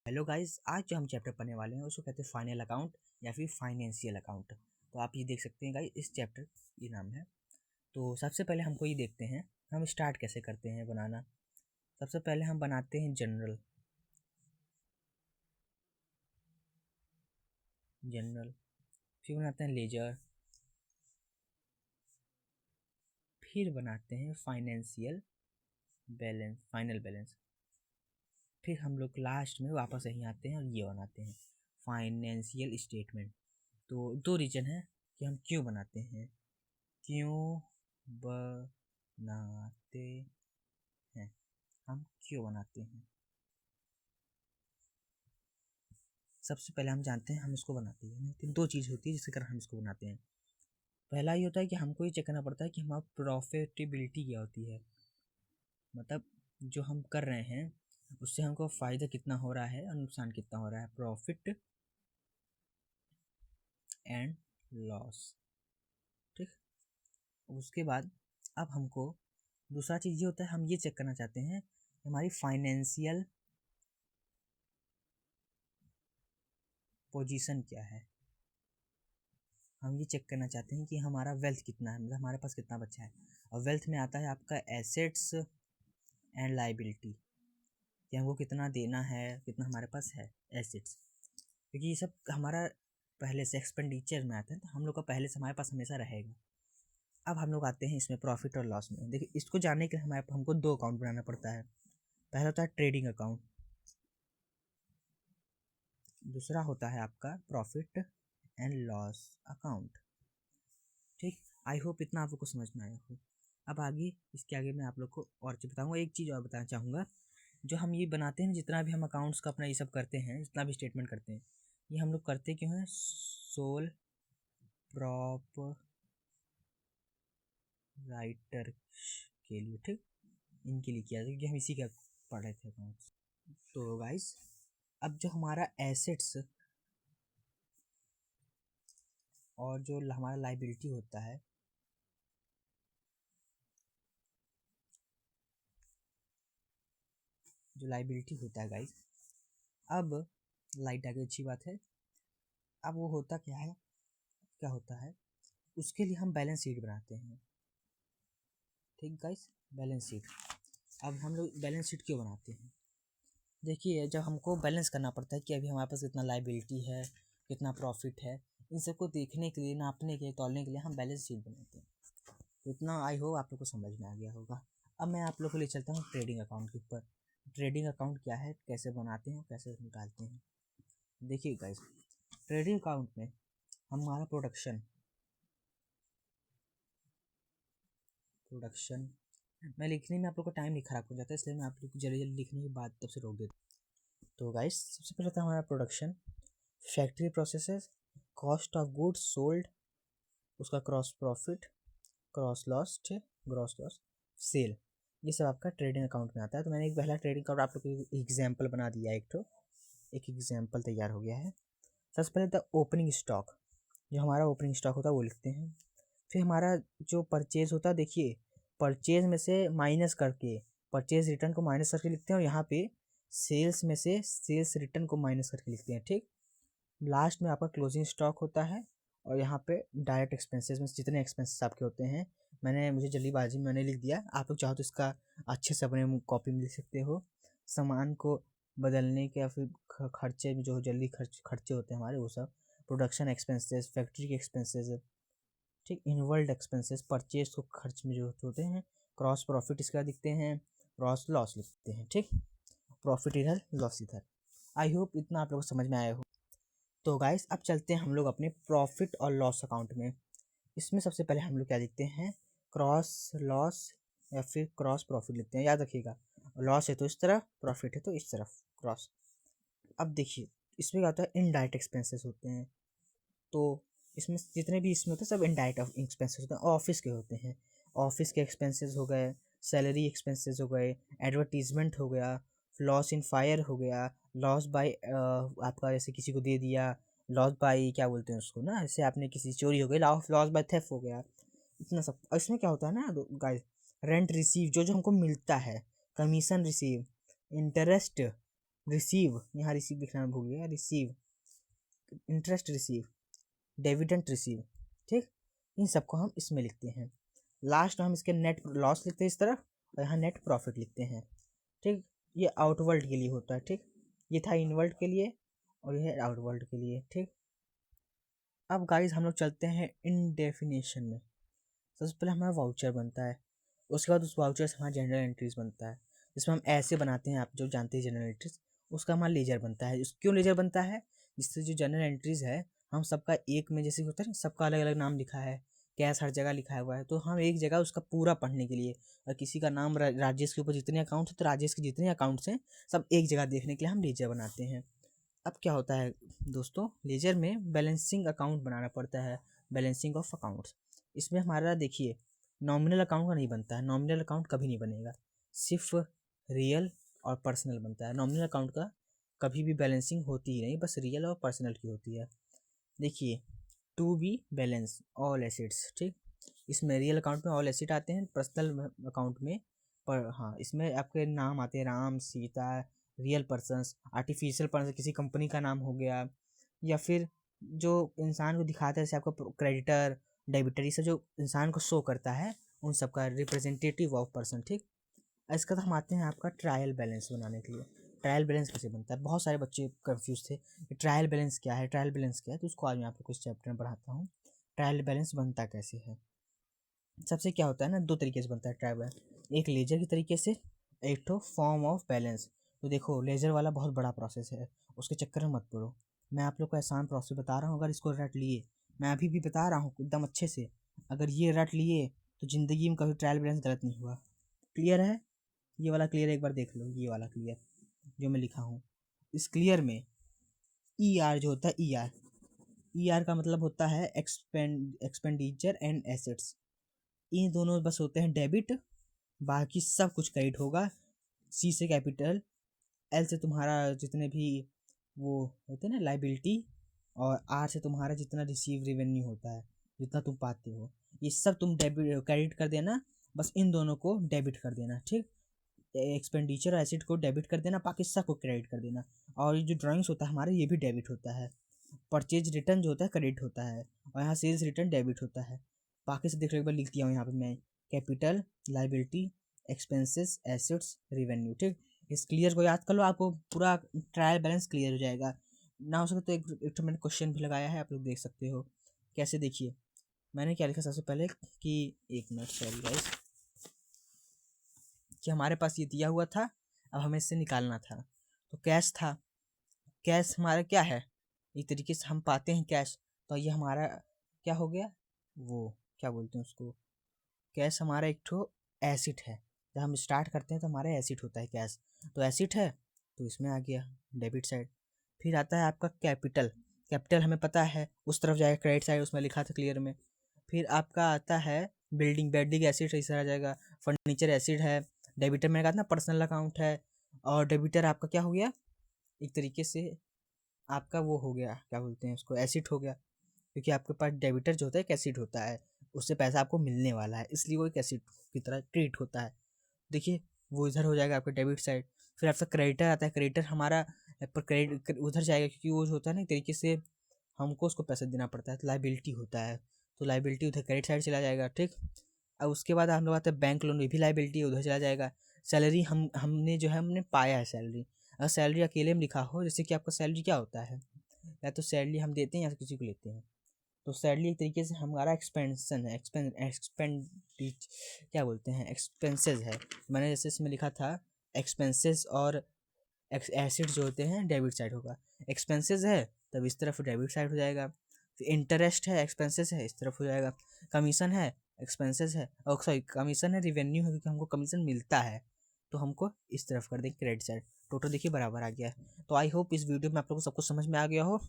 Hello guys, आज जो हम चैप्टर पढ़ने वाले हैं उसको कहते हैं फाइनल अकाउंट या फिर फाइनेंशियल अकाउंट। तो आप ये देख सकते हैं गाइस, इस चैप्टर ये नाम है। तो सबसे पहले हमको ये देखते हैं हम स्टार्ट कैसे करते हैं बनाना। सबसे पहले हम बनाते हैं जनरल जनरल फिर बनाते हैं लेजर, फिर बनाते हैं फाइनेंशियल बैलेंस, फाइनल बैलेंस। फिर हम लोग लास्ट में वापस यहीं आते हैं और ये बनाते हैं फाइनेंशियल स्टेटमेंट। तो दो रीजन है कि हम क्यों बनाते हैं, क्यों बनाते हैं, हम क्यों बनाते हैं। सबसे पहले हम जानते हैं हम इसको बनाते हैं, लेकिन दो चीज़ होती है जिसके कारण हम इसको बनाते हैं। पहला ये होता है कि हमको ये चेक करना पड़ता है कि हमारा प्रॉफिटेबिलिटी क्या होती है, मतलब जो हम कर रहे हैं उससे हमको फ़ायदा कितना हो रहा है और नुकसान कितना हो रहा है, प्रॉफिट एंड लॉस। ठीक, उसके बाद अब हमको दूसरा चीज़ ये होता है, हम ये चेक करना चाहते हैं हमारी फाइनेंशियल पोजीशन क्या है। हम ये चेक करना चाहते हैं कि हमारा वेल्थ कितना है, मतलब हमारे पास कितना बचा है। और वेल्थ में आता है आपका एसेट्स एंड लाइबिलिटी, कि हमको कितना देना है, कितना हमारे पास है एसेट्स, क्योंकि ये सब हमारा पहले से एक्सपेंडिचर में आता है, तो हम लोग का पहले से हमारे पास हमेशा रहेगा। अब हम लोग आते हैं इसमें प्रॉफिट और लॉस में। देखिए, इसको जानने के लिए हमारे हमको दो अकाउंट बनाना पड़ता है। पहला होता है ट्रेडिंग अकाउंट, दूसरा होता है आपका प्रॉफिट एंड लॉस अकाउंट। ठीक, आई होप इतना आप लोग को समझ में आया हो। अब आगे, इसके आगे मैं आप लोग को और चीज़ बताऊंगा। एक चीज़ और बताना चाहूँगा, जो हम ये बनाते हैं, जितना भी हम अकाउंट्स का अपना ये सब करते हैं, जितना भी स्टेटमेंट करते हैं, ये हम लोग करते क्यों हैं, सोल प्रॉप राइटर के लिए। ठीक, इनके लिए किया जाता है, क्योंकि हम इसी का पढ़ रहे थे अकाउंट्स। तो गाइस, अब जो हमारा एसेट्स और जो हमारा लाइबिलिटी होता है, जो लाइबिलिटी होता है गाइस, अब लाइट आ गई, अच्छी बात है। अब वो होता क्या है, क्या होता है, उसके लिए हम बैलेंस शीट बनाते हैं। ठीक गाइस, बैलेंस शीट। अब हम लोग बैलेंस शीट क्यों बनाते हैं, देखिए, जब हमको बैलेंस करना पड़ता है कि अभी हमारे पास कितना लाइबिलिटी है, कितना प्रॉफिट है, इन सबको देखने के लिए, नापने के लिए, तौलने के लिए हम बैलेंस शीट बनाते हैं। तो इतना आई होप आप लोग को समझ में आ गया होगा। अब मैं आप लोग को ले चलता हूँ ट्रेडिंग अकाउंट के ऊपर। ट्रेडिंग अकाउंट क्या है, कैसे बनाते हैं, कैसे निकालते हैं। देखिए गाइस, ट्रेडिंग अकाउंट में हमारा प्रोडक्शन मैं लिखने में आप लोग का टाइम नहीं खराब हो जाता है, इसलिए मैं आप लोग को जल्दी जल्दी लिखने की बात तब से रोक देता हूँ। तो गाइस, सबसे पहले था हमारा production, factory processes, cost of goods sold, उसका gross profit, gross loss, gross loss, sale, ये सब आपका ट्रेडिंग अकाउंट में आता है। तो मैंने एक पहला ट्रेडिंग अकाउंट आप लोग को एग्जाम्पल बना दिया, एक एग्जाम्पल तैयार हो गया है। सबसे पहले था ओपनिंग स्टॉक, जो हमारा ओपनिंग स्टॉक होता है वो लिखते हैं। फिर हमारा जो परचेज होता है, देखिए, परचेज में से माइनस करके, परचेज रिटर्न को माइनस करके लिखते हैं, और यहाँ पे सेल्स में से सेल्स रिटर्न को माइनस करके लिखते हैं। ठीक, लास्ट में आपका क्लोजिंग स्टॉक होता है, और यहाँ पे डायरेक्ट एक्सपेंसेस में जितने एक्सपेंसेस आपके होते हैं, मुझे जल्दीबाजी में मैंने लिख दिया, आप लोग चाहो तो इसका अच्छे से अपने कॉपी में लिख सकते हो। सामान को बदलने के या फिर खर्चे में, जो जल्दी खर्चे होते हैं हमारे, वो सब प्रोडक्शन एक्सपेंसेस, फैक्ट्री के एक्सपेंसेस, ठीक, इनवर्ल्ड एक्सपेंसेस, परचेज को खर्च में जो होते हैं, क्रॉस प्रॉफिट इसका लिखते हैं, क्रॉस लॉस लिखते हैं। ठीक, प्रॉफिट इधर, लॉस इधर। आई होप इतना आप लोग को समझ में आया हो। तो गाइस, अब चलते हैं हम लोग अपने प्रॉफिट और लॉस अकाउंट में। इसमें सबसे पहले हम लोग क्या लिखते हैं, क्रॉस लॉस या फिर क्रॉस प्रॉफिट लिखते हैं, याद रखिएगा। लॉस है तो इस तरफ, प्रॉफिट है तो इस तरफ, क्रॉस। अब देखिए, इसमें क्या होता है, इनडायरेक्ट एक्सपेंसेस होते हैं। तो इसमें जितने भी इसमें होते हैं सब इनडायरेक्ट एक्सपेंसेस होते हैं, ऑफिस के होते हैं। ऑफिस के एक्सपेंसेस हो गए, सैलरी एक्सपेंसेस हो गए, एडवर्टीजमेंट हो गया, लॉस इन फायर हो गया, लॉस बाय आपका जैसे किसी को दे दिया, लॉस बाय क्या बोलते हैं उसको ना, जैसे आपने किसी चोरी हो गई, लॉस बाय थेफ्ट हो गया, इतना सब। और इसमें क्या होता है ना गाइस, रेंट रिसीव, जो जो हमको मिलता है, कमीशन रिसीव, इंटरेस्ट, रिसीव, यहाँ रिसीव लिखना मैं भूल गया, receive, interest receive, dividend receive, ठीक, इन सबको हम इसमें लिखते हैं। लास्ट में हम इसके नेट लॉस लिखते हैं इस तरफ, और यहाँ नेट प्रॉफिट लिखते हैं, ठीक। ये आउटवर्ल्ड के लिए होता है, ठीक, ये था इनवर्ल्ड के लिए और ये आउटवर्ल्ड के लिए, ठीक। अब गाइस हम लोग चलते हैं इन डेफिनेशन में। सबसे पहले हमारा वाउचर बनता है, उसके बाद उस वाउचर से हमारा जनरल एंट्रीज बनता है, जिसमें हम ऐसे बनाते हैं, आप जो जानते हैं जनरल एंट्रीज, उसका हमारा लेजर बनता है। क्यों लेजर बनता है? जिससे जो जनरल एंट्रीज है हम सबका एक में, जैसे होता है ना सबका अलग अलग नाम लिखा है, कैश हर जगह लिखा हुआ है, तो हम एक जगह उसका पूरा पढ़ने के लिए, और किसी का नाम राजेश के ऊपर जितने अकाउंट हैं तो राजेश के जितने अकाउंट्स हैं सब एक जगह देखने के लिए हम लेजर बनाते हैं। अब क्या होता है दोस्तों, लेजर में बैलेंसिंग अकाउंट बनाना पड़ता है, बैलेंसिंग ऑफ अकाउंट्स। इसमें हमारा देखिए नॉमिनल अकाउंट का नहीं बनता है, नॉमिनल अकाउंट कभी नहीं बनेगा, सिर्फ रियल और पर्सनल बनता है। नॉमिनल अकाउंट का कभी भी बैलेंसिंग होती ही नहीं, बस रियल और पर्सनल की होती है। देखिए to be balance all assets, ठीक, इसमें रियल अकाउंट में ऑल एसेट आते हैं, पर्सनल अकाउंट में पर हाँ इसमें आपके नाम आते हैं Ram Sita, real persons, artificial person किसी कंपनी का नाम हो गया, या फिर जो इंसान को दिखाता है जैसे आपका क्रेडिटर डेबिटर, ये सब जो इंसान को शो करता है उन सब का रिप्रेजेंटेटिव ऑफ पर्सन, ठीक। इसका तो हम आते हैं आपका ट्रायल बैलेंस बनाने के लिए। ट्रायल बैलेंस कैसे बनता है, बहुत सारे बच्चे कंफ्यूज थे कि ट्रायल बैलेंस क्या है, ट्रायल बैलेंस क्या है, तो उसको आज मैं आपको कुछ चैप्टर में पढ़ाता हूँ। ट्रायल बैलेंस बनता कैसे है। सबसे क्या होता है ना, दो तरीके से बनता है ट्रायल बैलेंस, एक लेजर के तरीके से, एक तो फॉर्म ऑफ बैलेंस। तो देखो लेजर वाला बहुत बड़ा प्रोसेस है, उसके चक्कर में मत पड़ो, मैं आप लोग को आसान प्रोसेस बता रहा हूँ। अगर इसको रट लिए, मैं अभी भी बता रहा हूँ एकदम अच्छे से, अगर ये रट लिए तो ज़िंदगी में कभी ट्रायल बैलेंस गलत नहीं हुआ। क्लियर है, ये वाला क्लियर, एक बार देख लो ये वाला क्लियर जो मैं लिखा हूँ। इस क्लियर में ई आर जो होता है, ई आर का मतलब होता है एक्सपेंडिचर एंड एसेट्स, इन दोनों बस होते हैं डेबिट, बाकी सब कुछ क्रेडिट होगा। सी से कैपिटल, एल से तुम्हारा जितने भी वो होते हैं ना लाइबिलिटी, और आर से तुम्हारा जितना रिसीव रेवेन्यू होता है, जितना तुम पाते हो, ये सब तुम डेबिट क्रेडिट कर देना, बस इन दोनों को डेबिट कर देना, ठीक। एक्सपेंडिचर एसिड को डेबिट कर देना, बाकी सबको क्रेडिट कर देना। और ये जो ड्राइंग्स होता है हमारा ये भी डेबिट होता है। परचेज रिटर्न जो होता है क्रेडिट होता है, और यहाँ सेल्स रिटर्न डेबिट होता है। बाकी से देख लो, एक बार लिख दिया हूँ यहाँ पे मैं, capital, liability, expenses, assets, revenue, ठीक। इस क्लियर को याद कर लो, आपको पूरा ट्रायल बैलेंस क्लियर हो जाएगा। ना हो सके तो एक तो मैंने क्वेश्चन भी लगाया है, आप लोग देख सकते हो कैसे। देखिए मैंने क्या लिखा सबसे पहले कि, एक मिनट सॉरी गाइस, कि हमारे पास ये दिया हुआ था, अब हमें इससे निकालना था, तो कैश था, कैश हमारा क्या है, एक तरीके से हम पाते हैं कैश, तो ये हमारा क्या हो गया, वो क्या बोलते हैं उसको, कैश हमारा एक ठो एसिड है। जब हम स्टार्ट करते हैं तो हमारा एसिड होता है कैश, तो एसिड है तो इसमें आ गया डेबिट साइड। फिर आता है आपका कैपिटल, कैपिटल हमें पता है उस तरफ जाएगा क्रेडिट साइड, उसमें लिखा था क्लियर में। फिर आपका आता है बिल्डिंग, बेडिंग एसिड इस तरह जाएगा, फर्नीचर एसिड है, डेबिटर मैंने कहा था ना पर्सनल अकाउंट है, और डेबिटर आपका क्या हो गया, एक तरीके से आपका वो हो गया, क्या बोलते हैं उसको, एसिड हो गया, क्योंकि आपके पास डेबिटर जो होता है एक एसिड होता है, उससे पैसा आपको मिलने वाला है, इसलिए वो एक एसिड की तरह ट्रीट होता है। देखिए वो इधर हो जाएगा आपका डेबिट साइड। फिर आपका क्रेडिटर आता है, क्रेडिटर हमारा पर क्रेडिट उधर जाएगा, क्योंकि वो जो होता है ना एक तरीके से हमको उसको पैसा देना पड़ता है, तो लाइबिलिटी होता है, तो लाइबिलिटी उधर क्रेडिट साइड चला जाएगा, ठीक। अब उसके बाद हम लोग आते हैं बैंक लोन, ये भी लाइबिलिटी उधर चला जाएगा। सैलरी हमने जो है हमने पाया है सैलरी, अगर सैलरी अकेले में लिखा हो, जैसे कि आपका सैलरी क्या होता है, या तो सैलरी हम देते हैं या किसी को लेते हैं, तो सैलरी एक तरीके से हमारा एक्सपेंशन है, एक्सपेंडिच क्या बोलते हैं, एक्सपेंसेस है। मैंने जैसे इसमें लिखा था एक्सपेंसेस, और एसिड जो होते हैं डेबिट साइड होगा, एक्सपेंसेस है तब इस तरफ डेबिट साइड हो जाएगा। फिर इंटरेस्ट है, एक्सपेंसेस है, इस तरफ हो जाएगा। कमीशन है, एक्सपेंसेस है, और सॉरी कमीशन है, रिवेन्यू है, क्योंकि हमको कमीशन मिलता है, तो हमको इस तरफ कर देंगे क्रेडिट साइड। टोटल देखिए बराबर आ गया है। तो आई होप इस वीडियो में आप लोगों को सब कुछ समझ में आ गया हो।